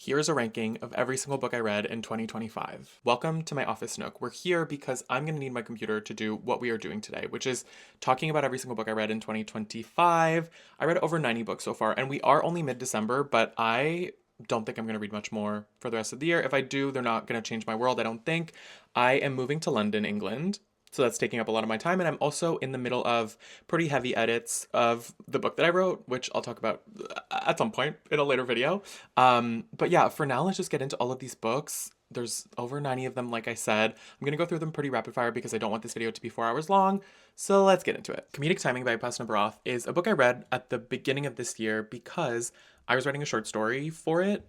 Here's a ranking of every single book I read in 2025. Welcome to my office nook. We're here because I'm going to need my computer to do what we are doing today, which is talking about every single book I read in 2025. I read over 90 books so far, and we are only mid-December, but I don't think I'm going to read much more for the rest of the year. If I do, they're not going to change my world, I don't think. I am moving to London, England. So that's taking up a lot of my time. And I'm also in the middle of pretty heavy edits of the book that I wrote, which I'll talk about at some point in a later video. But yeah, for now, let's just get into all of these books. There's over 90 of them, like I said. I'm going to go through them pretty rapid fire because I don't want this video to be 4 hours long. So let's get into it. Comedic Timing by Pasna Baroth is a book I read at the beginning of this year because I was writing a short story for it.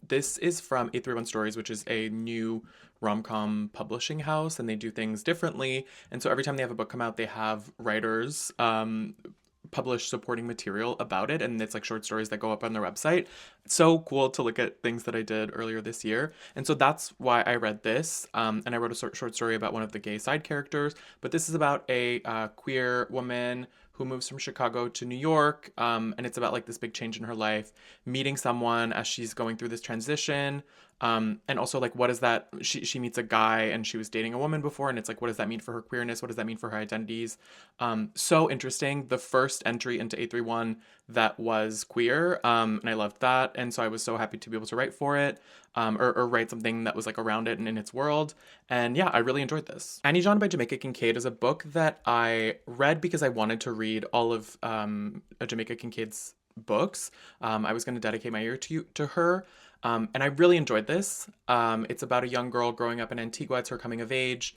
This is from 831 Stories, which is a new rom-com publishing house, and they do things differently. And so every time they have a book come out, they have writers publish supporting material about it, and it's like short stories that go up on their website. It's so cool to look at things that I did earlier this year, and so that's why I read this. And I wrote a short story about one of the gay side characters, but this is about a queer woman who moves from Chicago to New York, and it's about like this big change in her life, meeting someone as she's going through this transition. And also like, what is that? She meets a guy and she was dating a woman before, and it's like, what does that mean for her queerness? What does that mean for her identities? So interesting. The first entry into 831 that was queer, and I loved that. And so I was so happy to be able to write for it, or write something that was like around it and in its world. And yeah, I really enjoyed this. Annie John by Jamaica Kincaid is a book that I read because I wanted to read all of Jamaica Kincaid's books. I was going to dedicate my year to her. And I really enjoyed this. It's about a young girl growing up in Antigua. It's her coming of age.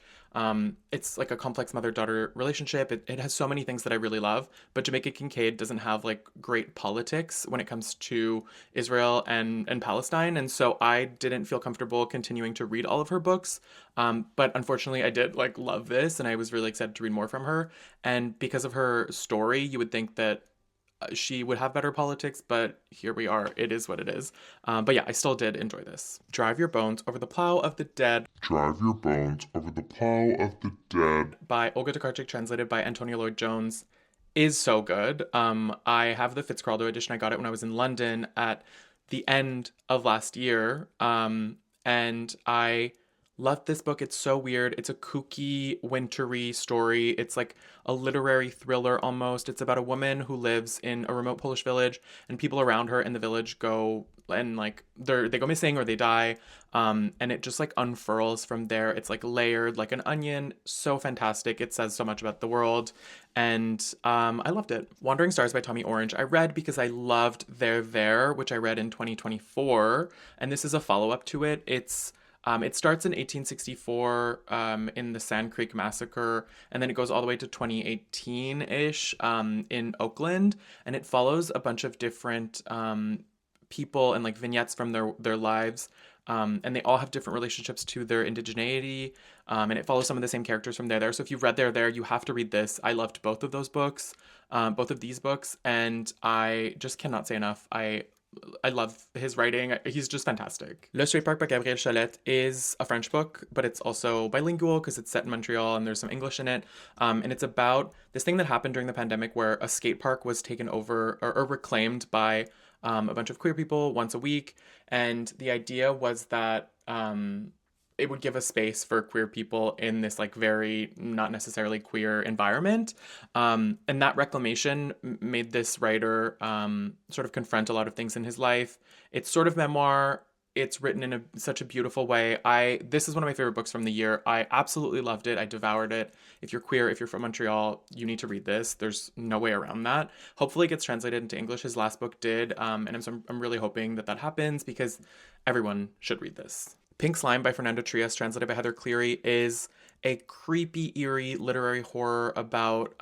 It's like a complex mother-daughter relationship. It has so many things that I really love, but Jamaica Kincaid doesn't have like great politics when it comes to Israel and Palestine. And so I didn't feel comfortable continuing to read all of her books. But unfortunately I did like love this, and I was really excited to read more from her. And because of her story, you would think that she would have better politics, but here we are. It is what it is. But yeah, I still did enjoy this. Drive Your Bones Over the Plow of the Dead. Drive your bones over the plow of the dead. By Olga Tokarczuk, translated by Antonia Lloyd-Jones, is so good. I have the Fitzcarraldo edition. I got it when I was in London at the end of last year. And I loved this book. It's so weird. It's a kooky, wintry story. It's like a literary thriller almost. It's about a woman who lives in a remote Polish village, and people around her in the village go and like they go missing or they die. And it just like unfurls from there. It's like layered like an onion. So fantastic. It says so much about the world. And I loved it. Wandering Stars by Tommy Orange I read because I loved There, which I read in 2024. And this is a follow-up to it. It starts in 1864 in the Sand Creek Massacre, and then it goes all the way to 2018-ish in Oakland, and it follows a bunch of different people and like vignettes from their lives, and they all have different relationships to their indigeneity, and it follows some of the same characters from there. So if you've read There, you have to read this. I loved both of those books, both of these books, and I just cannot say enough. I love his writing. He's just fantastic. Le Street Park by Gabrielle Chalette is a French book, but it's also bilingual because it's set in Montreal and there's some English in it. And it's about this thing that happened during the pandemic where a skate park was taken over or reclaimed by a bunch of queer people once a week. And the idea was that it would give a space for queer people in this like very not necessarily queer environment. And that reclamation made this writer sort of confront a lot of things in his life. It's sort of memoir. It's written in such a beautiful way. This is one of my favorite books from the year. I absolutely loved it. I devoured it. If you're queer, if you're from Montreal, you need to read this. There's no way around that. Hopefully it gets translated into English. His last book did. And I'm really hoping that happens because everyone should read this. Pink Slime by Fernando Trias, translated by Heather Cleary, is a creepy, eerie literary horror about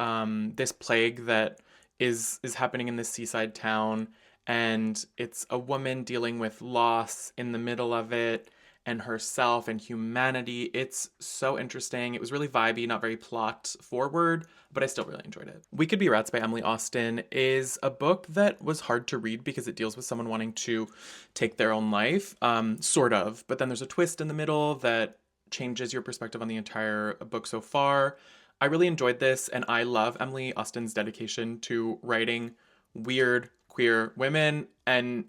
this plague that is happening in this seaside town, and it's a woman dealing with loss in the middle of it, and herself and humanity. It's so interesting. It was really vibey, not very plot forward, but I still really enjoyed it. We Could Be Rats by Emily Austen is a book that was hard to read because it deals with someone wanting to take their own life, sort of, but then there's a twist in the middle that changes your perspective on the entire book so far. I really enjoyed this, and I love Emily Austen's dedication to writing weird queer women, and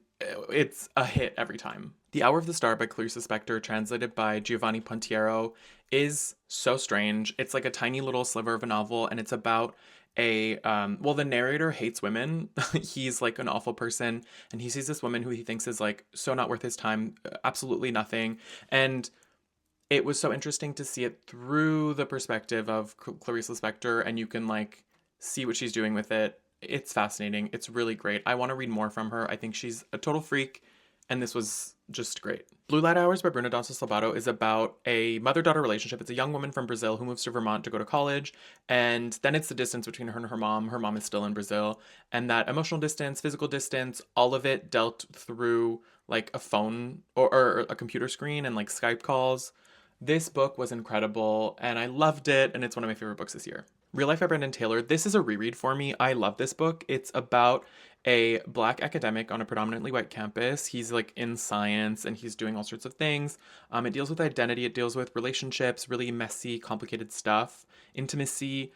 it's a hit every time. The Hour of the Star by Clarissa Spector, translated by Giovanni Pontiero, is so strange. It's like a tiny little sliver of a novel, and it's about well, the narrator hates women. He's like an awful person, and he sees this woman who he thinks is like so not worth his time, absolutely nothing. And it was so interesting to see it through the perspective of Clarissa Spector, and you can like see what she's doing with it. It's fascinating. It's really great. I want to read more from her. I think she's a total freak, and this was just great. Blue Light Hours by Bruna Dawson Lobato is about a mother-daughter relationship. It's a young woman from Brazil who moves to Vermont to go to college, and then it's the distance between her and her mom. Her mom is still in Brazil, and that emotional distance, physical distance, all of it dealt through like a phone or a computer screen and like Skype calls. This book was incredible, and I loved it, and it's one of my favorite books this year. Real Life by Brendan Taylor. This is a reread for me. I love this book. It's about a black academic on a predominantly white campus. He's like in science and he's doing all sorts of things. It deals with identity, it deals with relationships, really messy, complicated stuff, intimacy.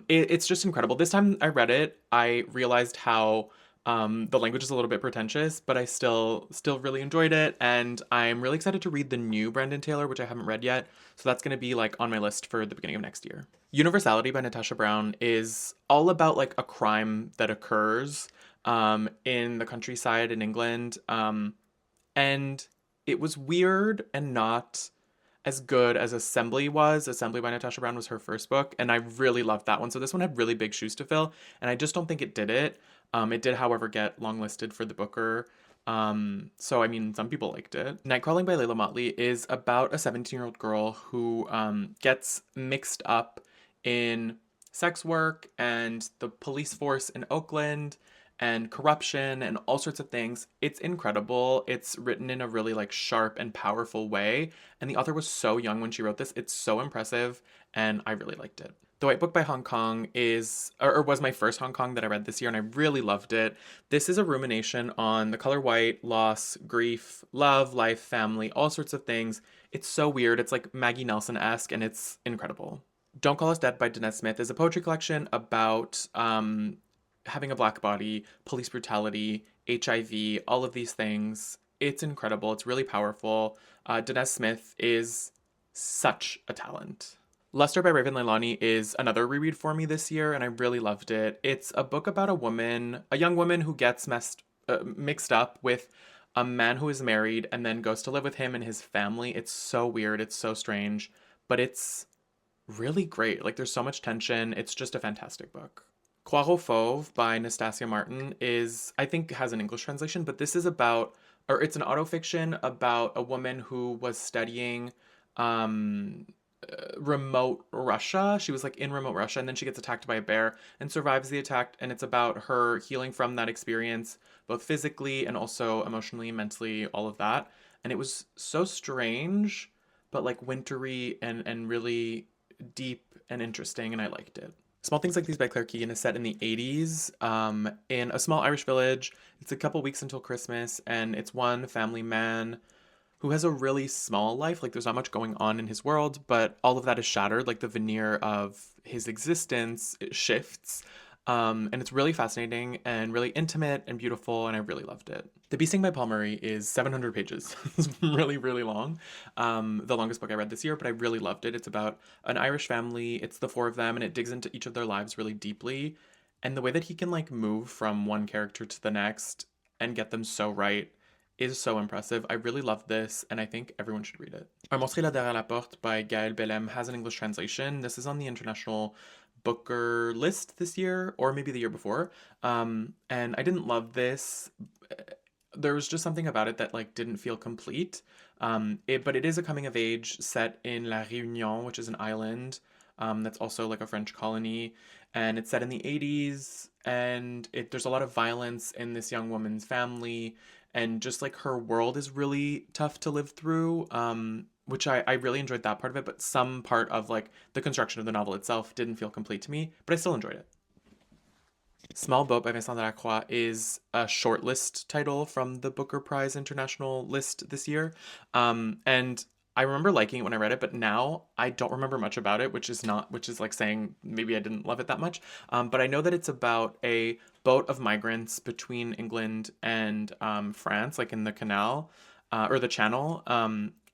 It's just incredible. This time I read it, I realized how the language is a little bit pretentious, but I still really enjoyed it, and I'm really excited to read the new Brendan Taylor, which I haven't read yet. So that's going to be like on my list for the beginning of next year. Universality by Natasha Brown is all about like a crime that occurs in the countryside in England, and it was weird and not as good as Assembly was. Assembly by Natasha Brown was her first book, and I really loved that one. So this one had really big shoes to fill, and I just don't think it did it. It did, however, get longlisted for the Booker. So I mean, some people liked it. Nightcrawling by Layla Motley is about a 17-year-old girl who gets mixed up in sex work and the police force in Oakland and corruption and all sorts of things. It's incredible. It's written in a really like sharp and powerful way. And the author was so young when she wrote this. It's so impressive, and I really liked it. The White Book by Hong Kong is, or was my first Hong Kong that I read this year, and I really loved it. This is a rumination on the color white, loss, grief, love, life, family, all sorts of things. It's so weird. It's like Maggie Nelson-esque, and it's incredible. Don't Call Us Dead by Danette Smith is a poetry collection about having a black body, police brutality, HIV, all of these things. It's incredible. It's really powerful. Danette Smith is such a talent. Luster by Raven Leilani is another reread for me this year, and I really loved it. It's a book about a young woman who gets mixed up with a man who is married and then goes to live with him and his family. It's so weird. It's so strange, but it's really great. Like, there's so much tension. It's just a fantastic book. Poirot Fauve by Nastasia Martin I think has an English translation, but this is it's an autofiction about a woman who was studying remote Russia. She was like in remote Russia, and then she gets attacked by a bear and survives the attack. And it's about her healing from that experience, both physically and also emotionally, mentally, all of that. And it was so strange, but like wintry and really deep and interesting, and I liked it. Small Things Like These by Claire Keegan is set in the 80s in a small Irish village. It's a couple weeks until Christmas, and it's one family man who has a really small life. Like, there's not much going on in his world, but all of that is shattered. Like, the veneer of his existence, it shifts. And it's really fascinating and really intimate and beautiful, and I really loved it. The Bee Sting by Paul Murray is 700 pages. It's really, really long. The longest book I read this year, but I really loved it. It's about an Irish family. It's the four of them, and it digs into each of their lives really deeply. And the way that he can like move from one character to the next and get them so right is so impressive. I really love this, and I think everyone should read it. Un monstre là derrière la porte by Gaël Bellem has an English translation. This is on the international Booker list this year, or maybe the year before. And I didn't love this. There was just something about it that like didn't feel complete. But it is a coming of age set in La Réunion, which is an island that's also like a French colony, and it's set in the 80s, and there's a lot of violence in this young woman's family, and just like her world is really tough to live through, which I really enjoyed that part of it, but some part of like the construction of the novel itself didn't feel complete to me, but I still enjoyed it. Small Boat by Vincent Delacroix is a shortlist title from the Booker Prize International list this year. And I remember liking it when I read it, but now I don't remember much about it, which is like saying maybe I didn't love it that much. But I know that it's about a boat of migrants between England and France, like in the canal. or the channel.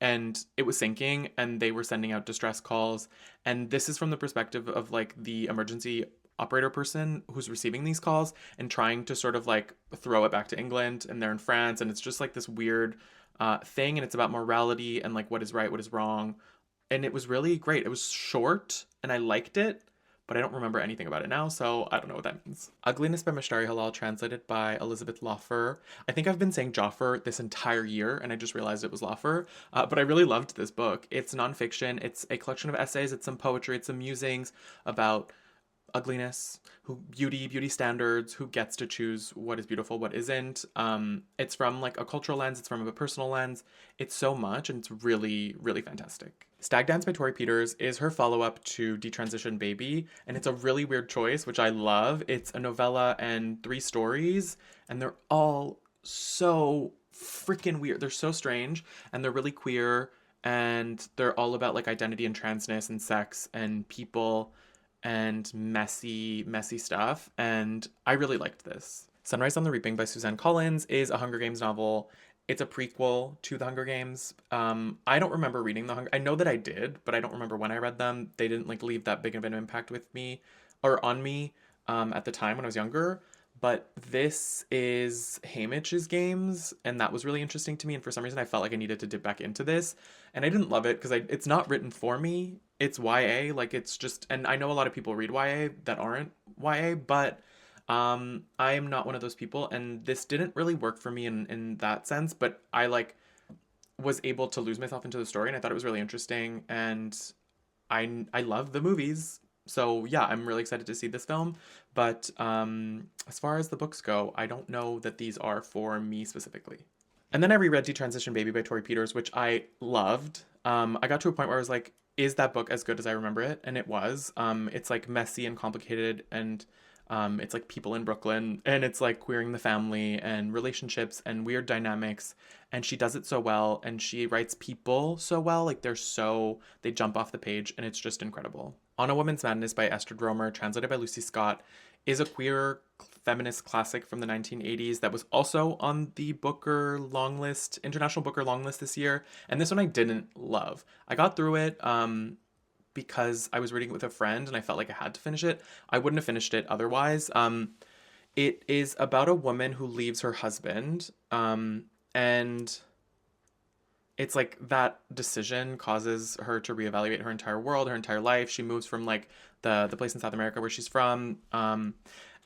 And it was sinking, and they were sending out distress calls. And this is from the perspective of like the emergency operator person who's receiving these calls and trying to sort of like throw it back to England, and they're in France, and it's just like this weird thing, and it's about morality and like what is right, what is wrong. And it was really great. It was short, and I liked it, but I don't remember anything about it now, so I don't know what that means. Ugliness by Mashtari Halal, translated by Elizabeth Lawfer. I think I've been saying Joffer this entire year, and I just realized it was Lawfer. But I really loved this book. It's nonfiction. It's a collection of essays. It's some poetry. It's some musings about ugliness, beauty standards, who gets to choose what is beautiful, what isn't. It's from like a cultural lens, it's from a personal lens. It's so much, and it's really, really fantastic. Stag Dance by Tori Peters is her follow-up to Detransition Baby, and it's a really weird choice, which I love. It's a novella and 3 stories, and they're all so freaking weird. They're so strange, and they're really queer, and they're all about like identity and transness and sex and people and messy, messy stuff. And I really liked this. Sunrise on the Reaping by Suzanne Collins is a Hunger Games novel. It's a prequel to the Hunger Games. I don't remember reading the Hunger. I know that I did, but I don't remember when I read them. They didn't like leave that big of an impact with me or on me at the time when I was younger. But this is Hamish's games, and that was really interesting to me. And for some reason, I felt like I needed to dip back into this, and I didn't love it because it's not written for me. It's YA, like it's just, and I know a lot of people read YA that aren't YA, but I am not one of those people, and this didn't really work for me in that sense. But I like was able to lose myself into the story, and I thought it was really interesting, and I love the movies. So yeah, I'm really excited to see this film. But as far as the books go, I don't know that these are for me specifically. And then I reread Detransition Baby by Tori Peters, which I loved. I got to a point where I was like, is that book as good as I remember it? And it was. It's like messy and complicated, and it's like people in Brooklyn, and it's like queering the family and relationships and weird dynamics. And she does it so well, and she writes people so well. Like they jump off the page, and it's just incredible. On a Woman's Madness by Esther Dromer, translated by Lucy Scott, is a queer feminist classic from the 1980s that was also on the Booker long list, International Booker long list this year. And this one I didn't love. I got through it because I was reading it with a friend, and I felt like I had to finish it. I wouldn't have finished it otherwise. It is about a woman who leaves her husband, and it's like that decision causes her to reevaluate her entire world, her entire life. She moves from like the place in South America where she's from. And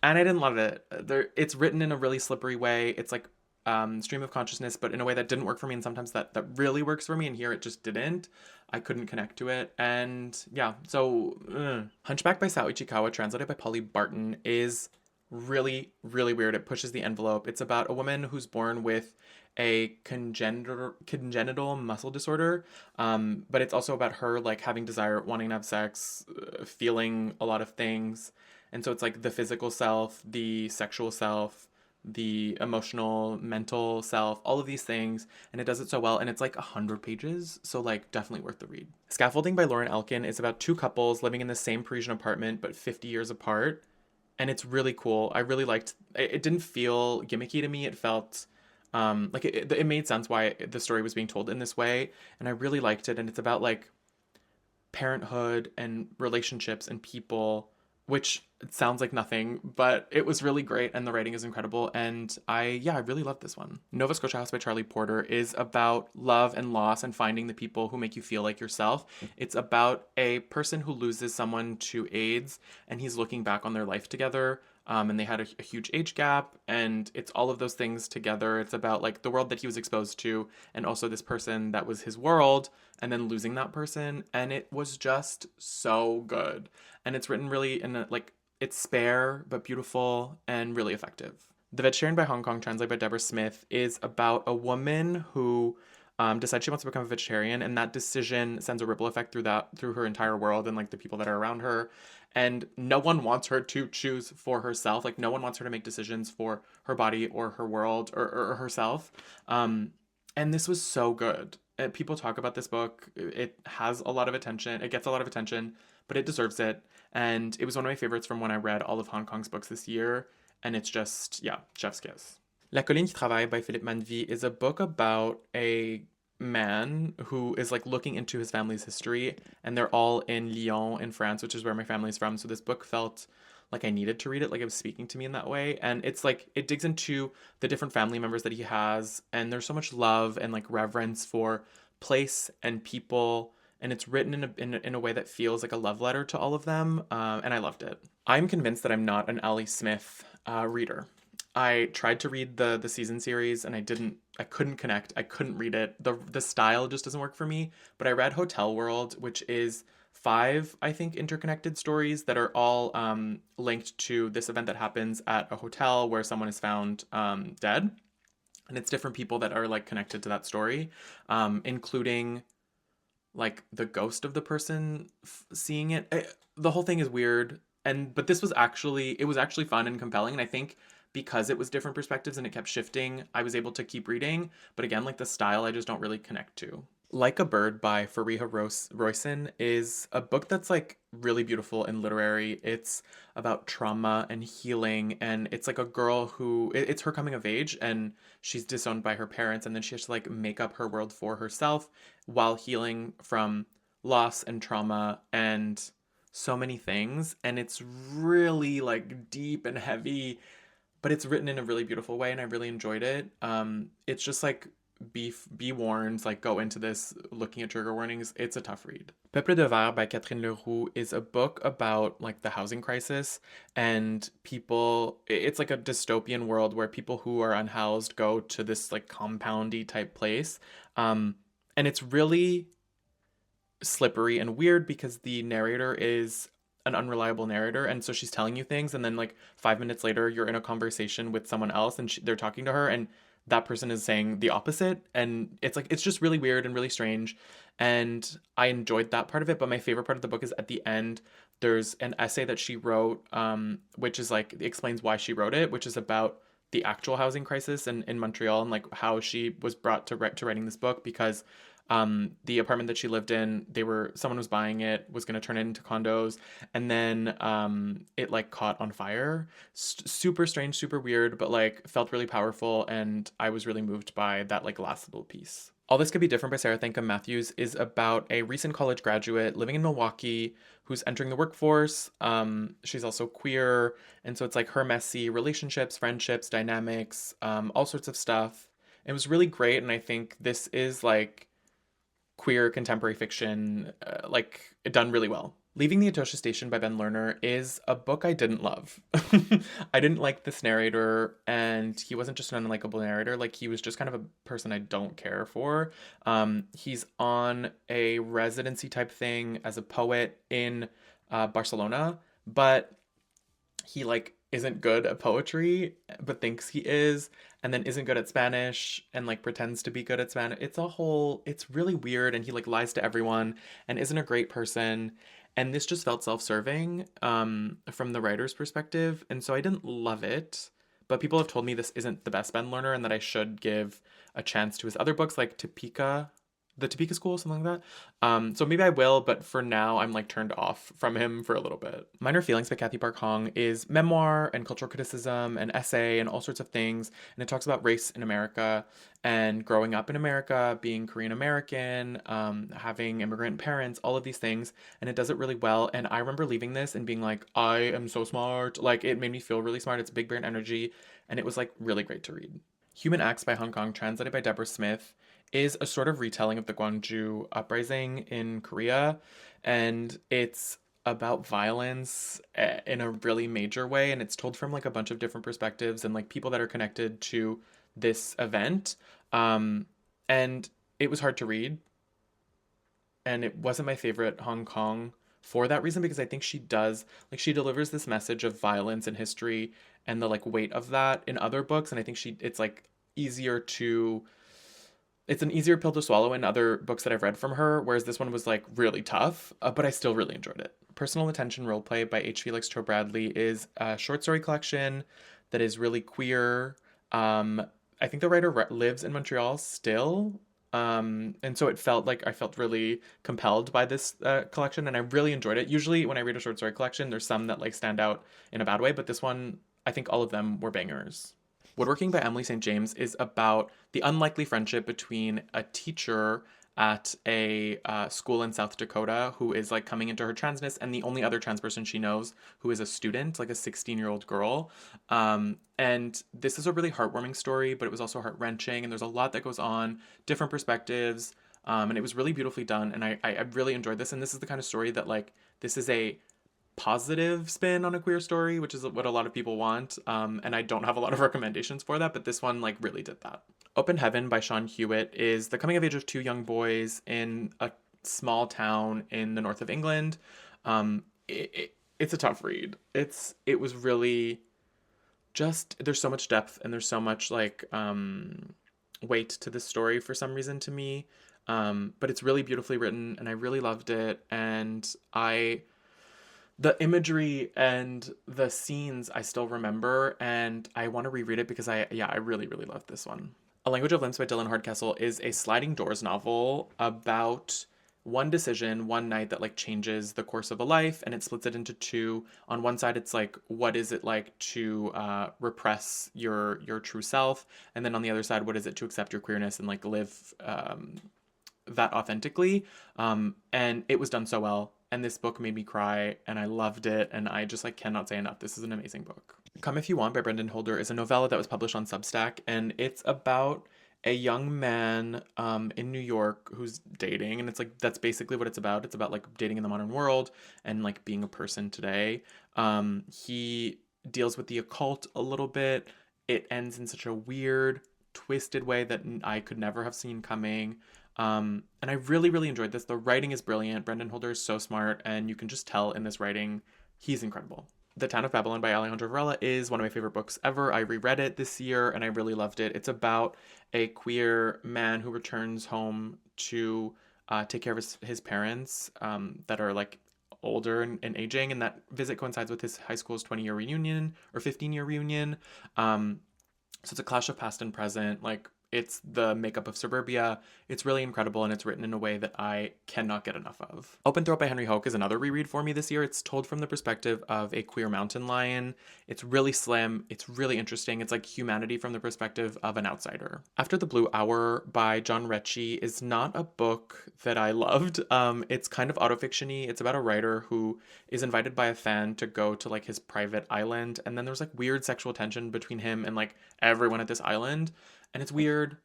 I didn't love it. It's written in a really slippery way. It's like stream of consciousness, but in a way that didn't work for me. And sometimes that really works for me. And here it just didn't. I couldn't connect to it. And yeah, so Hunchback by Sao Ichikawa, translated by Polly Barton, is really, really weird. It pushes the envelope. It's about a woman who's born with a congenital muscle disorder, but it's also about her like having desire, wanting to have sex, feeling a lot of things. And so it's like the physical self, the sexual self, the emotional, mental self, all of these things, and it does it so well. And it's like 100 pages, so like definitely worth the read. Scaffolding by Lauren Elkin is about 2 couples living in the same Parisian apartment but 50 years apart, and it's really cool. I really liked it. It didn't feel gimmicky to me. It felt like it made sense why the story was being told in this way, and I really liked it. And it's about like parenthood and relationships and people, which it sounds like nothing, but it was really great, and the writing is incredible. And I really loved this one. Nova Scotia House by Charlie Porter is about love and loss and finding the people who make you feel like yourself. It's about a person who loses someone to AIDS, and he's looking back on their life together. And they had a huge age gap, and it's all of those things together. It's about like the world that he was exposed to, and also this person that was his world, and then losing that person. And it was just so good. And it's written really in a, like, it's spare but beautiful and really effective. The Vegetarian by Hong Kong, translated by Deborah Smith, is about a woman who decides she wants to become a vegetarian, and that decision sends a ripple effect through her entire world and like the people that are around her. And no one wants her to choose for herself. Like no one wants her to make decisions for her body or her world or herself. And this was so good. People talk about this book. It has a lot of attention. It gets a lot of attention, but it deserves it. And it was one of my favorites from when I read all of Hong Kong's books this year. And it's just, yeah, chef's kiss. La Colline qui travaille by Philippe Manvy is a book about a man who is like looking into his family's history, and they're all in Lyon in France, which is where my family's from. So this book felt like I needed to read it, like it was speaking to me in that way. And it's like it digs into the different family members that he has, and there's so much love and like reverence for place and people, and it's written in a way that feels like a love letter to all of them, and I loved it. I'm convinced that I'm not an Ali Smith reader. I tried to read the season series and I couldn't connect. I couldn't read it. The style just doesn't work for me. But I read Hotel World, which is five, I think, interconnected stories that are all linked to this event that happens at a hotel where someone is found dead. And it's different people that are like connected to that story, including like the ghost of the person seeing it. The whole thing is weird, and but this was actually it was actually fun and compelling, and I think because it was different perspectives and it kept shifting, I was able to keep reading. But again, like the style, I just don't really connect to. Like a Bird by Fariha Royson is a book that's like really beautiful and literary. It's about trauma and healing, and it's like a girl who it's her coming of age, and she's disowned by her parents, and then she has to like make up her world for herself while healing from loss and trauma and so many things. And it's really like deep and heavy, but it's written in a really beautiful way, and I really enjoyed it. It's just like be warned, like go into this looking at trigger warnings. It's a tough read. Peuple de Verre by Catherine Leroux is a book about like the housing crisis and people. It's like a dystopian world where people who are unhoused go to this like compoundy type place, and it's really slippery and weird because the narrator is an unreliable narrator, and so she's telling you things, and then like 5 minutes later you're in a conversation with someone else and they're talking to her, and that person is saying the opposite, and it's like it's just really weird and really strange, and I enjoyed that part of it. But my favorite part of the book is at the end. There's an essay that she wrote, which is like explains why she wrote it, which is about the actual housing crisis in Montreal, and like how she was brought to writing this book because the apartment that she lived in, someone was buying it, was going to turn it into condos, and then it like caught on fire. Super strange, super weird, but like felt really powerful, and I was really moved by that like last little piece. All This Could Be Different by Sarah Thankam Matthews is about a recent college graduate living in Milwaukee who's entering the workforce. She's also queer, and so it's like her messy relationships, friendships, dynamics, all sorts of stuff. It was really great, and I think this is like queer contemporary fiction, like done really well. Leaving the Etosha Station by Ben Lerner is a book I didn't love. I didn't like this narrator, and he wasn't just an unlikable narrator. Like he was just kind of a person I don't care for. He's on a residency type thing as a poet in Barcelona, but he like isn't good at poetry but thinks he is, and then isn't good at Spanish and like pretends to be good at Spanish. It's really weird, and he like lies to everyone and isn't a great person, and this just felt self-serving from the writer's perspective, and so I didn't love it. But people have told me this isn't the best Ben Lerner and that I should give a chance to his other books like the Topeka School, something like that. So maybe I will, but for now, I'm like turned off from him for a little bit. Minor Feelings by Kathy Park Hong is memoir and cultural criticism and essay and all sorts of things. And it talks about race in America and growing up in America, being Korean American, having immigrant parents, all of these things. And it does it really well. And I remember leaving this and being like, I am so smart. Like it made me feel really smart. It's big brain energy. And it was like really great to read. Human Acts by Hong Kong, translated by Deborah Smith, is a sort of retelling of the Gwangju uprising in Korea, and it's about violence in a really major way, and it's told from like a bunch of different perspectives and like people that are connected to this event. And it was hard to read, and it wasn't my favorite Hong Kong for that reason, because I think she delivers this message of violence and history and the like weight of that in other books, and I think it's like easier to it's an easier pill to swallow in other books that I've read from her, whereas this one was like really tough, but I still really enjoyed it. Personal Attention Roleplay by H. Felix Cho Bradley is a short story collection that is really queer. I think the writer lives in Montreal still. And so it felt like I felt really compelled by this collection, and I really enjoyed it. Usually when I read a short story collection, there's some that like stand out in a bad way, but this one, I think all of them were bangers. Woodworking by Emily St. James is about the unlikely friendship between a teacher at a school in South Dakota who is like coming into her transness and the only other trans person she knows who is a student, like a 16-year-old girl. And this is a really heartwarming story, but it was also heart wrenching. And there's a lot that goes on, different perspectives. And it was really beautifully done. And I really enjoyed this. And this is the kind of story that, like, this is a positive spin on a queer story, which is what a lot of people want. And I don't have a lot of recommendations for that, but this one like really did that. Open Heaven by Sean Hewitt is the coming of age of two young boys in a small town in the north of England. It's a tough read. It was really just, there's so much depth and there's so much like weight to this story for some reason to me. But it's really beautifully written and I really loved it. And the imagery and the scenes I still remember, and I want to reread it because I really, really loved this one. A Language of Limbs by Dylan Hardcastle is a sliding doors novel about one decision one night that like changes the course of a life, and it splits it into two. On one side it's like, what is it like to repress your true self, and then on the other side, what is it to accept your queerness and like live that authentically. And it was done so well, and this book made me cry and I loved it, and I just like cannot say enough. This is an amazing book. Come If You Want by Brendan Holder is a novella that was published on Substack, and it's about a young man in New York who's dating, and it's like that's basically what it's about. It's about like dating in the modern world and like being a person today. He deals with the occult a little bit. It ends in such a weird, twisted way that I could never have seen coming. And I really, really enjoyed this. The writing is brilliant. Brendan Holder is so smart, and you can just tell in this writing, he's incredible. The Town of Babylon by Alejandro Varela is one of my favorite books ever. I reread it this year and I really loved it. It's about a queer man who returns home to take care of his parents that are like older and aging, and that visit coincides with his high school's 20-year reunion or 15-year reunion. So it's a clash of past and present. Like, it's the makeup of suburbia. It's really incredible, and it's written in a way that I cannot get enough of. Open Throat by Henry Hoke is another reread for me this year. It's told from the perspective of a queer mountain lion. It's really slim. It's really interesting. It's like humanity from the perspective of an outsider. After the Blue Hour by John Recchi is not a book that I loved. It's kind of autofiction-y. It's about a writer who is invited by a fan to go to like his private island, and then there's like weird sexual tension between him and like everyone at this island. And it's weird,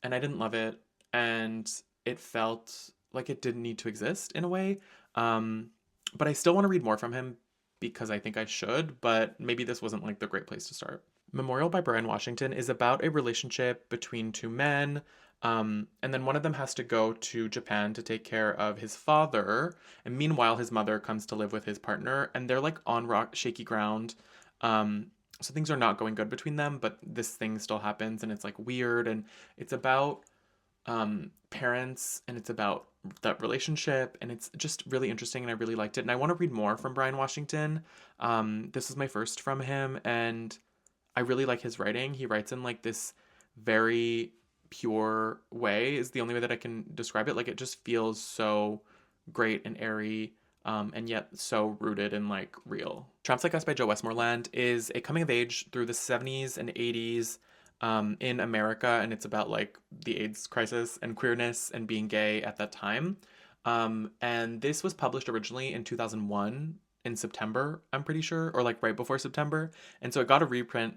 and I didn't love it, and it felt like it didn't need to exist in a way. But I still want to read more from him because I think I should, but maybe this wasn't like the great place to start. Memorial by Brian Washington is about a relationship between two men, and then one of them has to go to Japan to take care of his father, and meanwhile his mother comes to live with his partner, and they're like on shaky ground. So things are not going good between them, but this thing still happens, and it's like weird, and it's about parents, and it's about that relationship, and it's just really interesting, and I really liked it, and I want to read more from Brian Washington. This is my first from him, and I really like his writing. He writes in like this very pure way is the only way that I can describe it. Like, it just feels so great and airy. And yet so rooted and like real. Tramps Like Us by Joe Westmoreland is a coming of age through the 70s and 80s in America, and it's about like the AIDS crisis and queerness and being gay at that time. And this was published originally in 2001 in September, I'm pretty sure, or like right before September. And so it got a reprint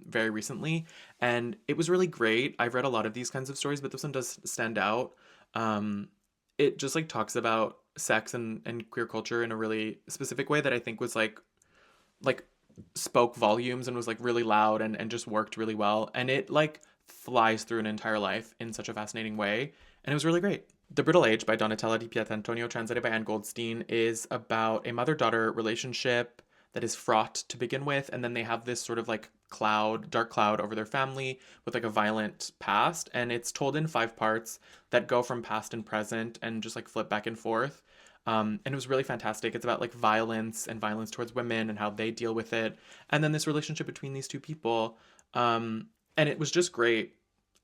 very recently, and it was really great. I've read a lot of these kinds of stories, but this one does stand out. It just like talks about sex and queer culture in a really specific way that I think was like spoke volumes and was like really loud and just worked really well. And it like flies through an entire life in such a fascinating way. And it was really great. The Brittle Age by Donatella Di Pietrantonio, translated by Anne Goldstein, is about a mother-daughter relationship that is fraught to begin with, and then they have this sort of like dark cloud over their family with like a violent past, and it's told in 5 parts that go from past and present and just like flip back and forth. And it was really fantastic. It's about like violence and violence towards women and how they deal with it, and then this relationship between these two people. And it was just great.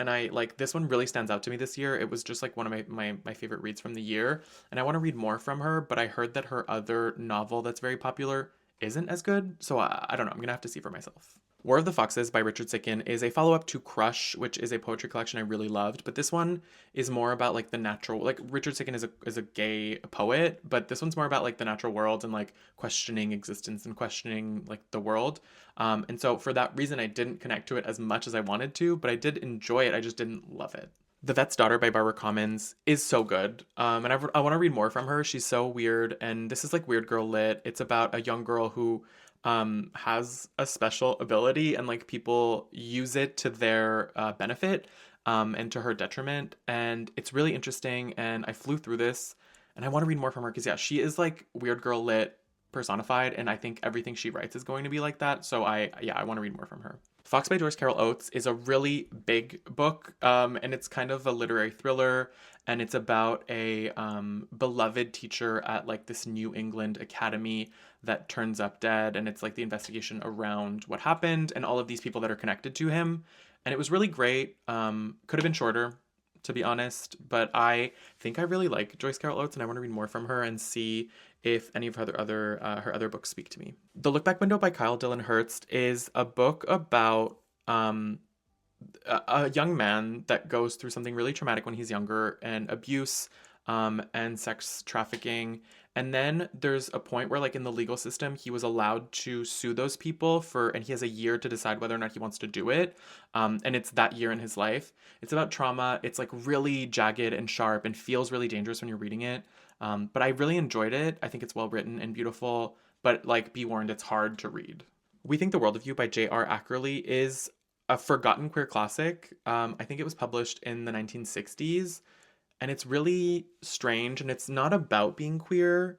And I like this one really stands out to me this year. It was just like one of my favorite reads from the year, and I want to read more from her, but I heard that her other novel that's very popular isn't as good, so I don't know. I'm gonna have to see for myself. War of the Foxes by Richard Sicken is a follow-up to Crush, which is a poetry collection I really loved, but this one is more about like the natural, like Richard Sicken is a gay poet, but this one's more about like the natural world and like questioning existence and questioning like the world. And so for that reason, I didn't connect to it as much as I wanted to, but I did enjoy it. I just didn't love it. The Vet's Daughter by Barbara Commons is so good. And I want to read more from her. She's so weird. And this is like Weird Girl Lit. It's about a young girl who has a special ability and like people use it to their benefit and to her detriment. And it's really interesting. And I flew through this and I want to read more from her because, yeah, she is like Weird Girl Lit personified. And I think everything she writes is going to be like that. So I want to read more from her. Fox by Joyce Carol Oates is a really big book, and it's kind of a literary thriller, and it's about a beloved teacher at like this New England academy that turns up dead, and it's like the investigation around what happened and all of these people that are connected to him, and it was really great. Could have been shorter, to be honest, but I think I really like Joyce Carol Oates, and I want to read more from her and see if any of her other books speak to me. The Look Back Window by Kyle Dylan Hurst is a book about a young man that goes through something really traumatic when he's younger and abuse and sex trafficking. And then there's a point where, like, in the legal system, he was allowed to sue those people and he has a year to decide whether or not he wants to do it. And it's that year in his life. It's about trauma. It's like really jagged and sharp and feels really dangerous when you're reading it. But I really enjoyed it. I think it's well written and beautiful, but like be warned, it's hard to read. We Think the World of You by J.R. Ackerley is a forgotten queer classic. I think it was published in the 1960s, and it's really strange, and it's not about being queer.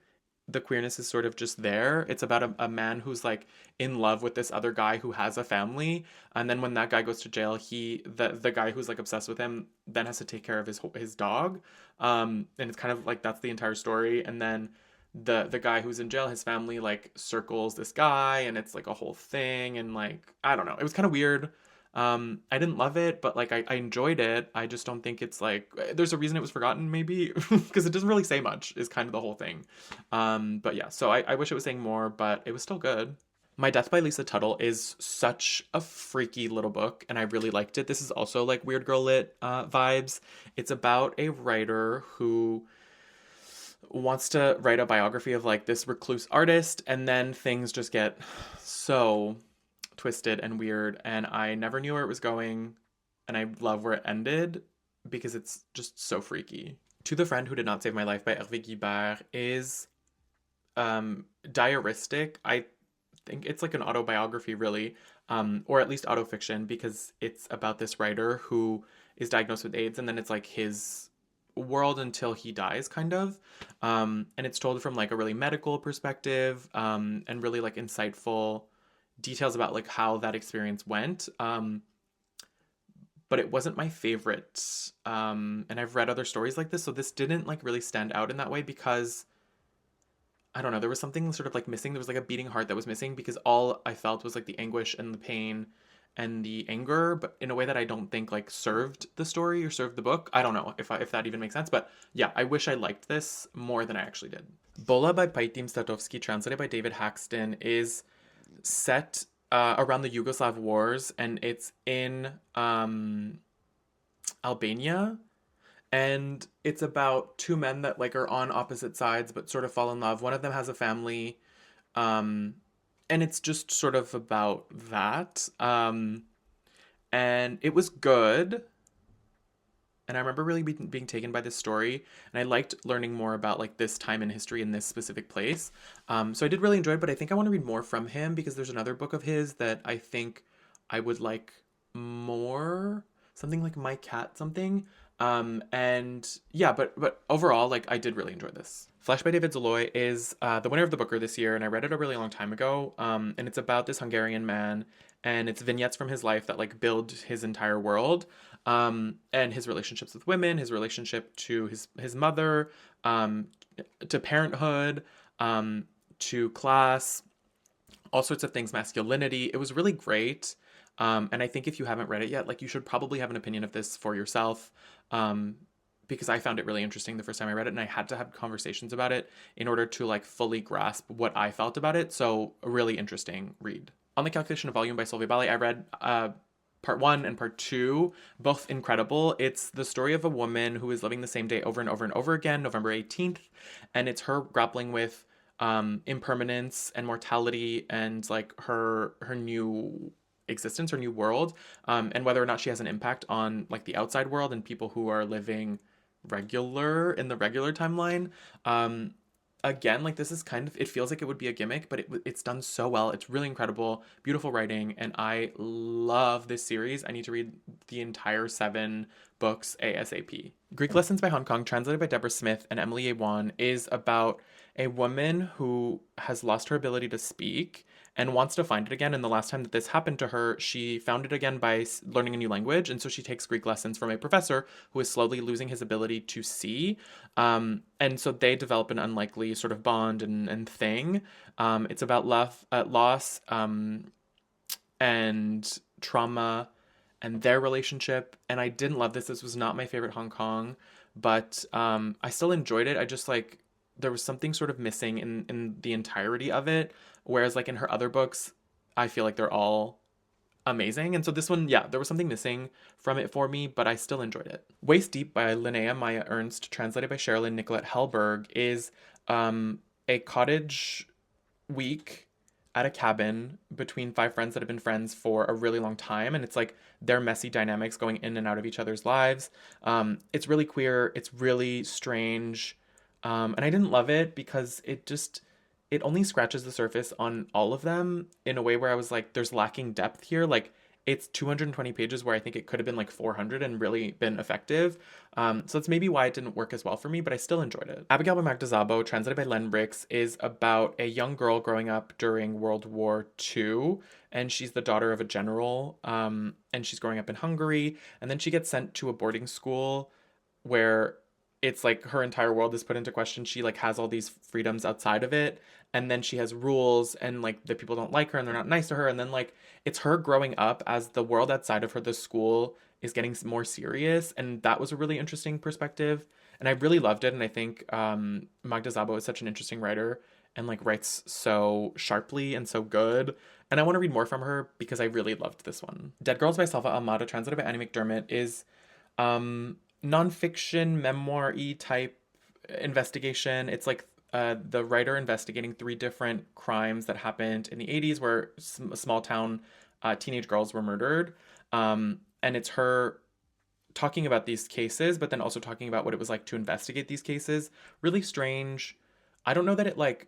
The queerness is sort of just there. It's about a man who's like in love with this other guy who has a family, and then when that guy goes to jail, the guy who's like obsessed with him then has to take care of his dog, and it's kind of like that's the entire story. And then the guy who's in jail, his family like circles this guy, and it's like a whole thing, and like I don't know, it was kind of weird. I didn't love it, but like I enjoyed it. I just don't think it's like there's a reason it was forgotten, maybe because it doesn't really say much is kind of the whole thing. But yeah, so I wish it was saying more, but it was still good. My Death by Lisa Tuttle is such a freaky little book, and I really liked it. This is also like Weird Girl Lit vibes. It's about a writer who wants to write a biography of like this recluse artist, and then things just get so twisted and weird, and I never knew where it was going, and I love where it ended because it's just so freaky. To the Friend Who Did Not Save My Life by Hervé Guibert is diaristic. I think it's like an autobiography, really, or at least autofiction, because it's about this writer who is diagnosed with AIDS, and then it's like his world until he dies, kind of. And it's told from like a really medical perspective, and really like insightful details about like how that experience went. But it wasn't my favorite. And I've read other stories like this, so this didn't like really stand out in that way because I don't know, there was something sort of like missing. There was like a beating heart that was missing because all I felt was like the anguish and the pain and the anger, but in a way that I don't think like served the story or served the book. I don't know if that even makes sense, but yeah, I wish I liked this more than I actually did. Bola by Paitim Statovsky, translated by David Haxton, is set around the Yugoslav wars, and it's in Albania, and it's about two men that like are on opposite sides but sort of fall in love. One of them has a family, and it's just sort of about that. And it was good. And I remember really being taken by this story, and I liked learning more about like this time in history in this specific place. So I did really enjoy it, but I think I want to read more from him because there's another book of his that I think I would like more, something like My Cat something. And yeah, but overall, like I did really enjoy this. Flesh by David Zaloy is the winner of the Booker this year, and I read it a really long time ago. And it's about this Hungarian man, and it's vignettes from his life that like build his entire world. And his relationships with women, his relationship to his mother, to parenthood, to class, all sorts of things, masculinity. It was really great. And I think if you haven't read it yet, like you should probably have an opinion of this for yourself. Because I found it really interesting the first time I read it, and I had to have conversations about it in order to like fully grasp what I felt about it. So a really interesting read. On the Calculation of Volume by Sylvia Bali. I read part one and part two, both incredible. It's the story of a woman who is living the same day over and over and over again, November 18th, and it's her grappling with impermanence and mortality and like her new existence, her new world, and whether or not she has an impact on like the outside world and people who are living regular in the regular timeline. Again, like this is kind of, it feels like it would be a gimmick, but it's done so well. It's really incredible, beautiful writing, and I love this series. I need to read the entire 7 books ASAP. Greek Lessons by Hong Kong, translated by Deborah Smith and Emily A. Wan, is about a woman who has lost her ability to speak and wants to find it again. And the last time that this happened to her, she found it again by learning a new language. And so she takes Greek lessons from a professor who is slowly losing his ability to see. And so they develop an unlikely sort of bond and thing. It's about love, loss, and trauma and their relationship. And I didn't love this. This was not my favorite Hong Kong, but I still enjoyed it. I just like, there was something sort of missing in the entirety of it. Whereas like in her other books, I feel like they're all amazing. And so this one, yeah, there was something missing from it for me, but I still enjoyed it. Waist Deep by Linnea Maya Ernst, translated by Sherilyn Nicolette Hellberg, is a cottage week at a cabin between 5 friends that have been friends for a really long time. And it's like their messy dynamics going in and out of each other's lives. It's really queer. It's really strange. And I didn't love it because it only scratches the surface on all of them in a way where I was like, there's lacking depth here. Like it's 220 pages where I think it could have been like 400 and really been effective. So that's maybe why it didn't work as well for me, but I still enjoyed it. Abigail by Magda Szabo, translated by Len Brix, is about a young girl growing up during World War II, and she's the daughter of a general, and she's growing up in Hungary, and then she gets sent to a boarding school where it's like her entire world is put into question. She like has all these freedoms outside of it, and then she has rules, and like the people don't like her and they're not nice to her, and then like it's her growing up as the world outside of her, the school, is getting more serious. And that was a really interesting perspective, and I really loved it. And I think Magda Szabo is such an interesting writer and like writes so sharply and so good, and I want to read more from her because I really loved this one. Dead Girls by Selva Almada, translated by Annie McDermott, is nonfiction memoir-y type investigation. It's like the writer investigating 3 different crimes that happened in the 80s where small town teenage girls were murdered. And it's her talking about these cases, but then also talking about what it was like to investigate these cases. Really strange. I don't know that it like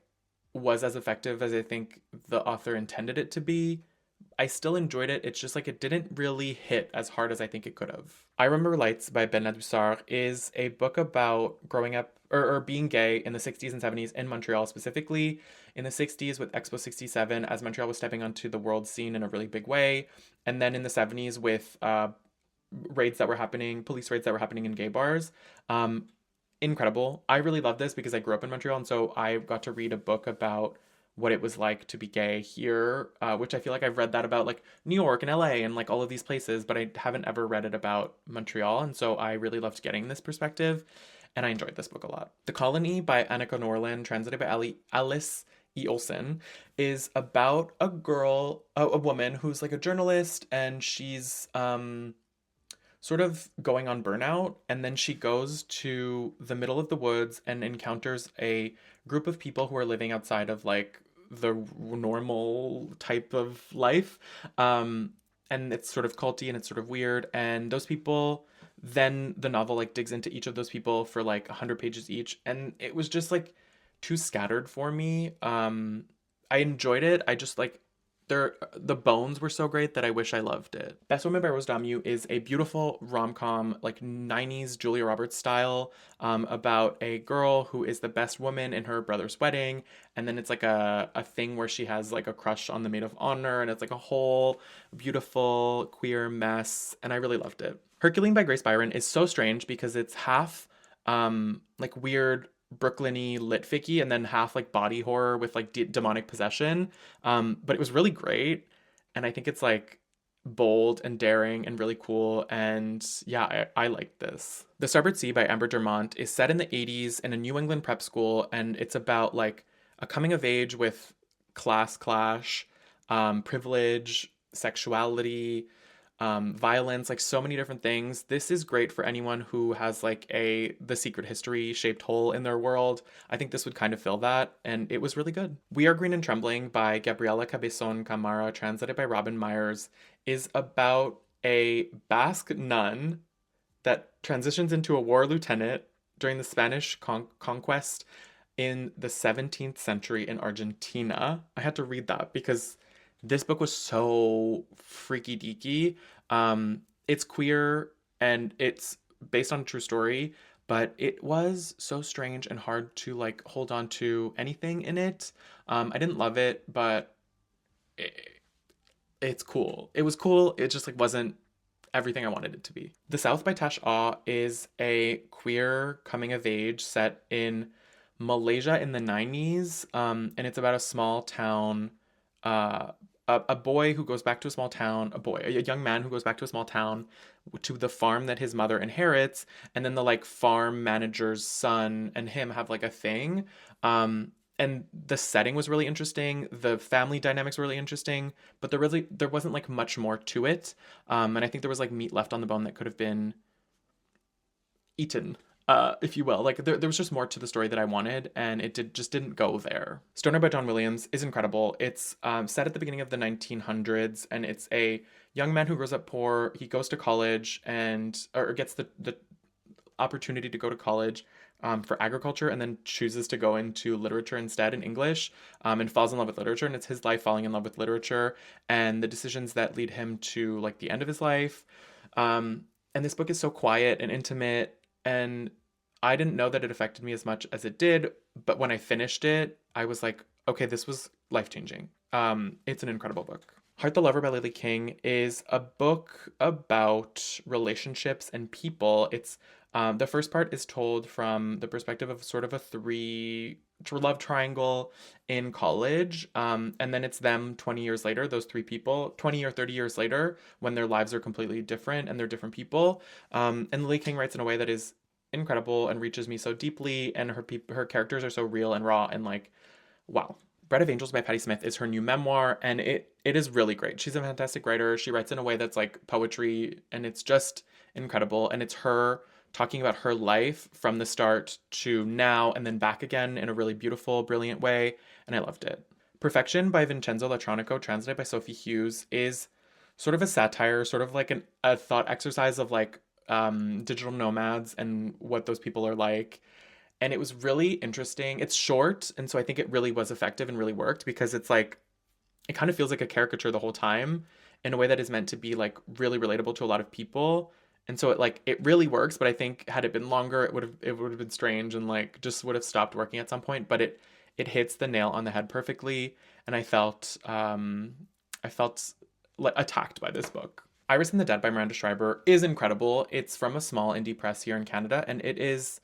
was as effective as I think the author intended it to be. I still enjoyed it. It's just like it didn't really hit as hard as I think it could have. I Remember Lights by Ben Ladouceur is a book about growing up or being gay in the 60s and 70s in Montreal, specifically in the 60s with Expo 67 as Montreal was stepping onto the world scene in a really big way. And then in the 70s with police raids that were happening in gay bars. Incredible. I really love this because I grew up in Montreal, and so I got to read a book about what it was like to be gay here, which I feel like I've read that about like New York and LA and like all of these places, but I haven't ever read it about Montreal. And so I really loved getting this perspective, and I enjoyed this book a lot. The Colony by Annika Norlin, translated by Alice E. Olson, is about a woman who's like a journalist, and she's sort of going on burnout, and then she goes to the middle of the woods and encounters a group of people who are living outside of like the normal type of life. And it's sort of culty and it's sort of weird, and those people, then the novel like digs into each of those people for like 100 pages each, and it was just like too scattered for me. I enjoyed it. I just like the bones were so great that I wish I loved it. Best Woman by Rose Damu is a beautiful rom-com, like 90s Julia Roberts style, about a girl who is the best woman in her brother's wedding. And then it's like a thing where she has like a crush on the maid of honor, and it's like a whole beautiful queer mess. And I really loved it. Herculean by Grace Byron is so strange because it's half like weird Brooklyn-y litfic-y and then half like body horror with like demonic possession. But it was really great, and I think it's like bold and daring and really cool, and yeah, I like this. The Starboard Sea by Amber Dermont is set in the 80s in a New England prep school, and it's about like a coming of age with class clash. privilege, sexuality, violence, like so many different things. This is great for anyone who has like a the secret history shaped hole in their world. I think this would kind of fill that, and it was really good. We Are Green and Trembling by Gabriela Cabezon Camara, translated by Robin Myers, is about a Basque nun that transitions into a war lieutenant during the Spanish conquest in the 17th century in Argentina. I had to read that because this book was so freaky deaky. It's queer and it's based on a true story, but it was so strange and hard to like hold on to anything in it. I didn't love it, but it, it's cool. It was cool. It just like wasn't everything I wanted it to be. The South by Tash Ah is a queer coming of age set in Malaysia in the 90s. And it's about a small town, uh, a boy who goes back to a small town, a young man who goes back to a small town to the farm that his mother inherits. And then the like farm manager's son and him have like a thing. And the setting was really interesting. The family dynamics were really interesting, but there wasn't like much more to it. And I think there was like meat left on the bone that could have been eaten, if you will. Like there was just more to the story that I wanted, and just didn't go there. Stoner by John Williams is incredible. It's set at the beginning of the 1900s, and it's a young man who grows up poor. He goes to college and or gets the opportunity to go to college for agriculture and then chooses to go into literature instead in English, and falls in love with literature. And it's his life falling in love with literature and the decisions that lead him to like the end of his life. And this book is so quiet and intimate, and I didn't know that it affected me as much as it did. But when I finished it, I was like, okay, this was life changing. It's an incredible book. Heart the Lover by Lily King is a book about relationships and people. It's the first part is told from the perspective of sort of a love triangle in college. And then it's them 20 years later, those three people, 20 or 30 years later, when their lives are completely different and they're different people. And Lily King writes in a way that is incredible and reaches me so deeply. And her characters are so real and raw and like, wow. Bread of Angels by Patti Smith is her new memoir, and it is really great. She's a fantastic writer. She writes in a way that's like poetry, and it's just incredible. And it's her talking about her life from the start to now and then back again in a really beautiful, brilliant way, and I loved it. Perfection by Vincenzo Latronico, translated by Sophie Hughes, is sort of a satire, sort of like a thought exercise of like digital nomads and what those people are like, and it was really interesting. It's short, and so I think it really was effective and really worked because it's like it kind of feels like a caricature the whole time in a way that is meant to be like really relatable to a lot of people. And so it really works, but I think had it been longer, it would have been strange and like just would have stopped working at some point. But it hits the nail on the head perfectly, and I felt like attacked by this book. Iris and the Dead by Miranda Schreiber is incredible. It's from a small indie press here in Canada, and it's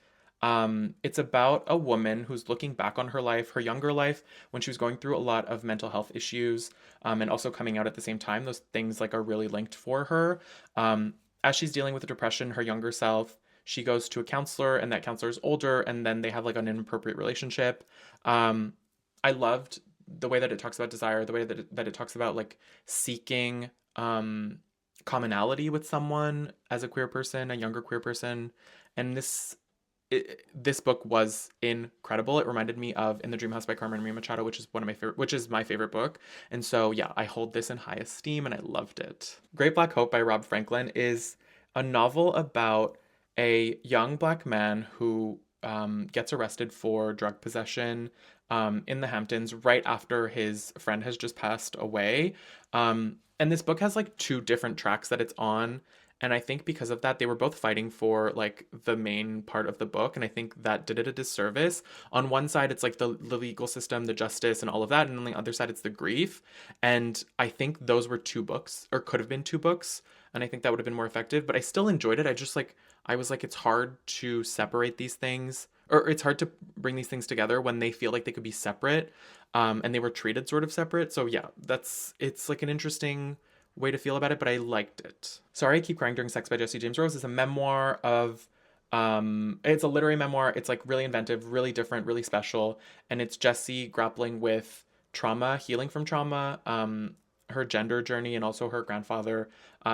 about a woman who's looking back on her life, her younger life, when she was going through a lot of mental health issues, and also coming out at the same time. Those things like are really linked for her. As she's dealing with depression, her younger self, she goes to a counselor, and that counselor is older, and then they have like an inappropriate relationship. I loved the way that it talks about desire, the way that it talks about like seeking commonality with someone as a queer person, a younger queer person, and this book was incredible. It reminded me of In the Dream House by Carmen Maria Machado, which is my favorite book. And so yeah, I hold this in high esteem and I loved it. Great Black Hope by Rob Franklin is a novel about a young black man who gets arrested for drug possession in the Hamptons right after his friend has just passed away. And this book has like two different tracks that it's on. And I think because of that, they were both fighting for like the main part of the book. And I think that did it a disservice. On one side, it's like the legal system, the justice, and all of that. And on the other side, it's the grief. And I think those were two books, or could have been two books. And I think that would have been more effective. But I still enjoyed it. I was like, it's hard to separate these things, or it's hard to bring these things together when they feel like they could be separate. And they were treated sort of separate. So yeah, it's like an interesting way to feel about it, but I liked it. Sorry I Keep Crying During Sex by Jesse James Rose is a memoir of it's a literary memoir. It's like really inventive, really different, really special, and it's Jesse grappling with trauma, healing from trauma, her gender journey, and also her grandfather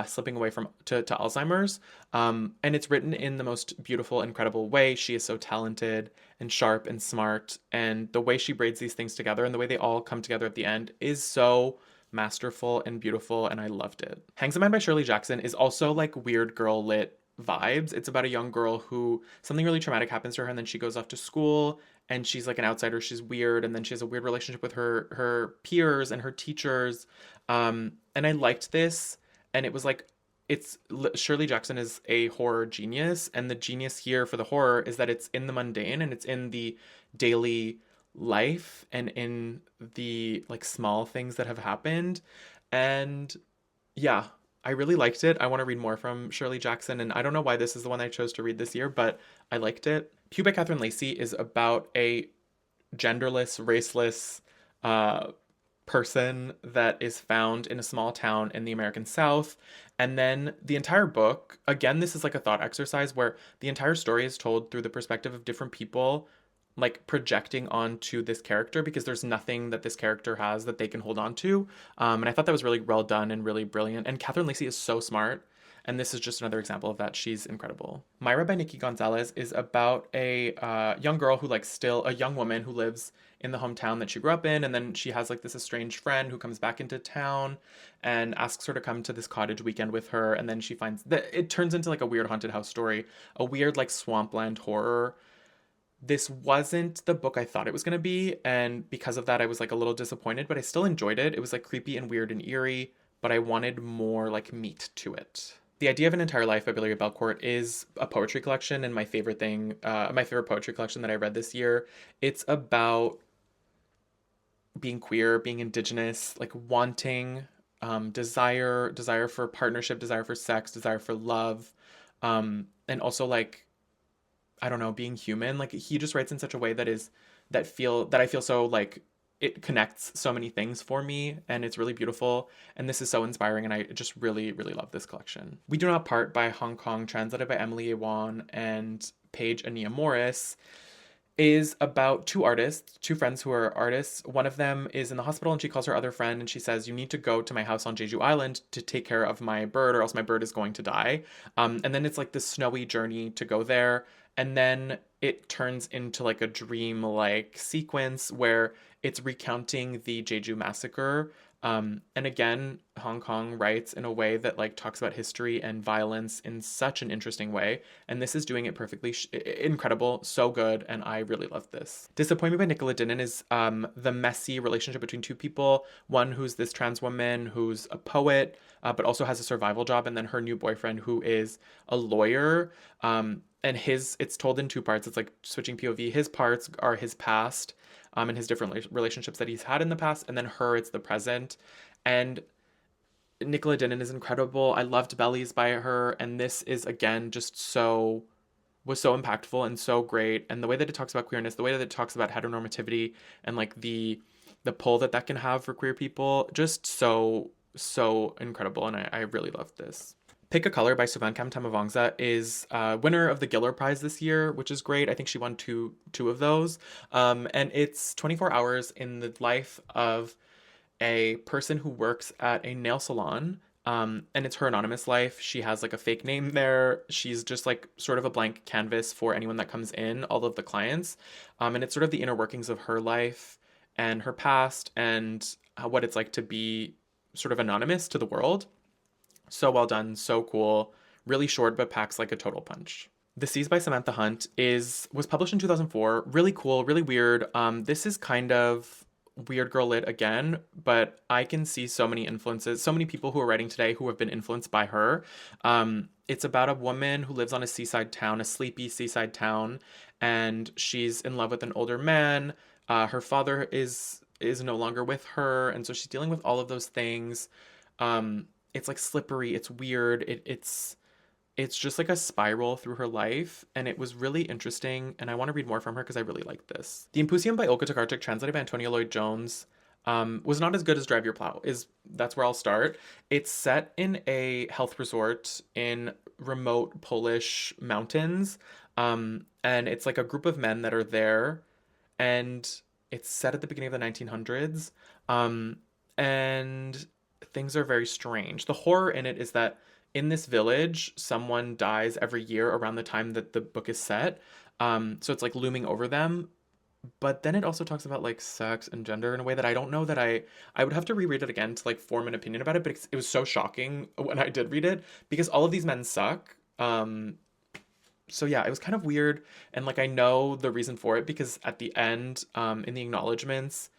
slipping away to Alzheimer's. And it's written in the most beautiful, incredible way. She is so talented and sharp and smart, and the way she braids these things together and the way they all come together at the end is so masterful and beautiful, and I loved it. Hangs in Mind by Shirley Jackson is also like weird girl lit vibes. It's about a young girl who something really traumatic happens to her, and then she goes off to school and she's like an outsider, she's weird, and then she has a weird relationship with her peers and her teachers. And I liked this, and it was like Shirley Jackson is a horror genius, and the genius here for the horror is that it's in the mundane and it's in the daily life and in the like small things that have happened. And yeah, I really liked it. I want to read more from Shirley Jackson, and I don't know why this is the one I chose to read this year, but I liked it. Pew by Catherine Lacey is about a genderless, raceless person that is found in a small town in the American South. And then the entire book, again, this is like a thought exercise where the entire story is told through the perspective of different people, like projecting onto this character because there's nothing that this character has that they can hold on to. And I thought that was really well done and really brilliant. And Catherine Lacey is so smart. And this is just another example of that. She's incredible. Myra by Nikki Gonzalez is about a young girl who, like, still a young woman who lives in the hometown that she grew up in. And then she has, like, this estranged friend who comes back into town and asks her to come to this cottage weekend with her. And then she finds that it turns into, like, a weird haunted house story, a weird, like, swampland horror. This wasn't the book I thought it was going to be. And because of that, I was, like, a little disappointed, but I still enjoyed it. It was, like, creepy and weird and eerie, but I wanted more, like, meat to it. The Idea of an Entire Life by Billy Belcourt is a poetry collection, and my favorite poetry collection that I read this year. It's about being queer, being indigenous, like wanting, desire for partnership, desire for sex, desire for love, and also like I don't know, being human. Like he just writes in such a way that I feel so like it connects so many things for me, and it's really beautiful, and this is so inspiring, and I just really really love this collection. We Do Not Part by Hong Kong, translated by Emily Awan and Paige Ania Morris, is about two artists, two friends who are artists. One of them is in the hospital and she calls her other friend and she says, "You need to go to my house on Jeju Island to take care of my bird, or else my bird is going to die." And then it's like this snowy journey to go there. And then it turns into like a dream like sequence where it's recounting the Jeju massacre. And again, Hong Kong writes in a way that like talks about history and violence in such an interesting way, and this is doing it perfectly. Incredible, so good, and I really love this. Disappointment by Nicola Dinnan is the messy relationship between two people. One who's this trans woman who's a poet, but also has a survival job, and then her new boyfriend who is a lawyer. And it's told in two parts. It's like switching POV. His parts are his past, and his different relationships that he's had in the past, and then it's the present. And Nicola Dinnan is incredible. I loved Bellies by her, and this is again just was so impactful and so great. And the way that it talks about queerness, the way that it talks about heteronormativity, and like the pull that can have for queer people, just so incredible. And I really loved this. Pick a Color by Suvankam Tamavongsa is winner of the Giller Prize this year, which is great. I think she won two of those. And it's 24 hours in the life of a person who works at a nail salon. And it's her anonymous life. She has like a fake name there. She's just like sort of a blank canvas for anyone that comes in, all of the clients. And it's sort of the inner workings of her life and her past and what it's like to be sort of anonymous to the world. So well done, so cool. Really short, but packs like a total punch. The Seas by Samantha Hunt was published in 2004. Really cool, really weird. This is kind of weird girl lit again, but I can see so many influences, so many people who are writing today who have been influenced by her. It's about a woman who lives on a seaside town, a sleepy seaside town, and she's in love with an older man. Her father is no longer with her, and so she's dealing with all of those things. It's like slippery, it's weird, it's just like a spiral through her life, and it was really interesting, and I want to read more from her because I really like this. The Impusium by Olga Tokarczuk, translated by Antonia Lloyd-Jones, was not as good as Drive Your Plow. That's where I'll start. It's set in a health resort in remote Polish mountains, and it's like a group of men that are there, and It's set at the beginning of the 1900s. Um, and things are very strange. The horror in it is that in this village, someone dies every year around the time that the book is set. So it's like looming over them. But then it also talks about like sex and gender in a way that I don't know that I would have to reread it again to like form an opinion about it. But it was so shocking when I did read it because all of these men suck. So yeah, it was kind of weird, and like I know the reason for it because at the end, in the acknowledgments,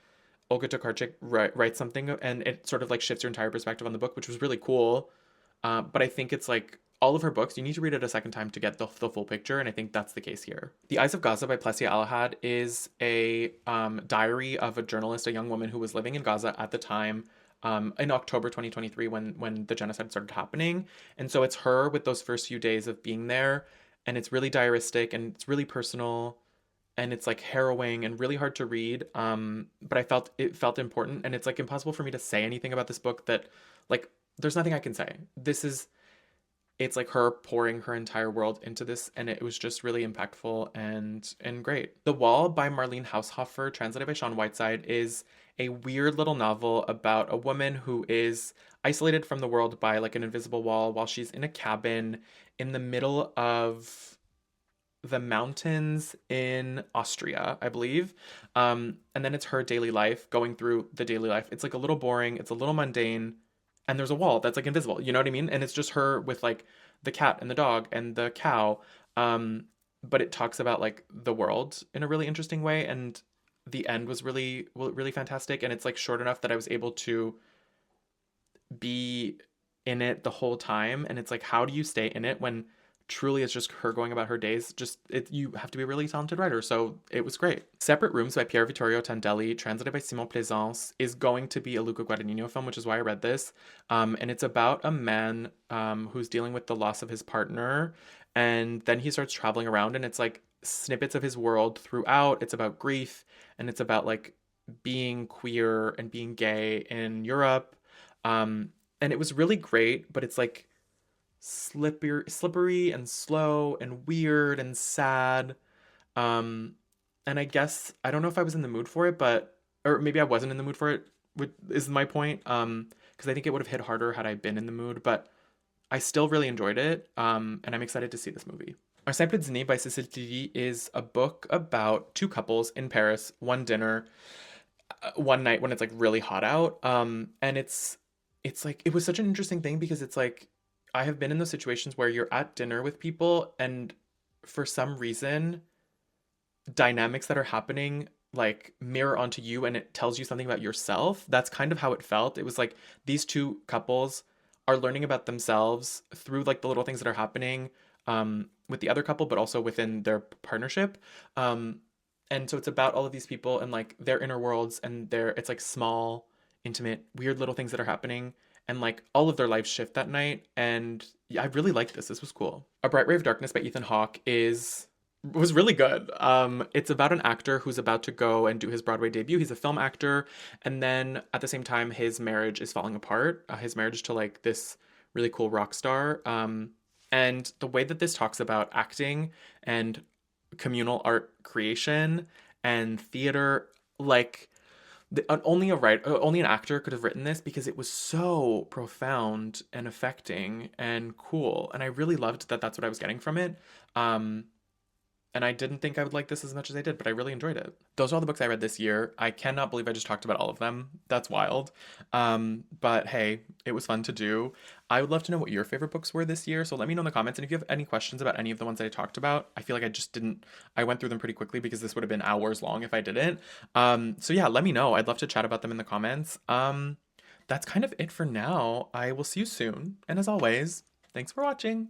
Olga Tokarczuk writes something, and it sort of like shifts your entire perspective on the book, which was really cool. But I think it's like all of her books, you need to read it a second time to get the full picture, and I think that's the case here. The Eyes of Gaza by Plessia Alahad is a diary of a journalist, a young woman who was living in Gaza at the time. In October 2023, when the genocide started happening, and so it's her with those first few days of being there, and it's really diaristic and it's really personal, and it's like harrowing and really hard to read. But I felt it felt important, and it's like impossible for me to say anything about this book that, like, there's nothing I can say. It's like her pouring her entire world into this, and it was just really impactful and great. The Wall by Marlene Haushofer, translated by Sean Whiteside, is a weird little novel about a woman who is isolated from the world by like an invisible wall while she's in a cabin in the middle of the mountains in Austria, I believe. And then it's her daily life, going through the daily life. It's like a little boring, it's a little mundane, and there's a wall that's like invisible. You know what I mean? And it's just her with like the cat and the dog and the cow. But it talks about like the world in a really interesting way, and the end was really really fantastic. And it's like short enough that I was able to be in it the whole time. And it's like, how do you stay in it when truly it's just her going about her days? Just it, you have to be a really talented writer. So it was great. Separate Rooms by Pier Vittorio Tandelli, translated by Simon Plaisance, is going to be a Luca Guadagnino film, which is why I read this. And it's about a man who's dealing with the loss of his partner, and then he starts traveling around, and it's like snippets of his world throughout. It's about grief, and it's about like being queer and being gay in Europe. um and it was really great, but it's like slippery and slow and weird and sad. Um, and I guess I don't know if I was in the mood for it, but or maybe I wasn't in the mood for it, which is my point. Because I think it would have hit harder had I been in the mood, but I still really enjoyed it. And I'm excited to see this movie. Un simple dîner by Cécile Tivy is a book about two couples in Paris, one dinner, one night when it's like really hot out. And it's like it was such an interesting thing because it's like I have been in those situations where you're at dinner with people, and for some reason dynamics that are happening like mirror onto you, and it tells you something about yourself. That's kind of how it felt. It was like these two couples are learning about themselves through like the little things that are happening with the other couple, but also within their partnership. Um, and so it's about all of these people and like their inner worlds, and their it's like small, intimate, weird little things that are happening, and like all of their lives shift that night. And yeah, I really liked this. This was cool. A Bright Ray of Darkness by Ethan Hawke is was really good. It's about an actor who's about to go and do his Broadway debut. He's a film actor, and then at the same time, his marriage is falling apart. His marriage to like this really cool rock star. And the way that this talks about acting and communal art creation and theater, like only an actor could have written this because it was so profound and affecting and cool, and I really loved that. That's what I was getting from it. Um, and I didn't think I would like this as much as I did, but I really enjoyed it. Those are all the books I read this year. I cannot believe I just talked about all of them. That's wild. But hey, it was fun to do. I would love to know what your favorite books were this year, so let me know in the comments. And if you have any questions about any of the ones that I talked about, I feel like I just didn't, I went through them pretty quickly because this would have been hours long if I didn't. So yeah, let me know. I'd love to chat about them in the comments. That's kind of it for now. I will see you soon. And as always, thanks for watching.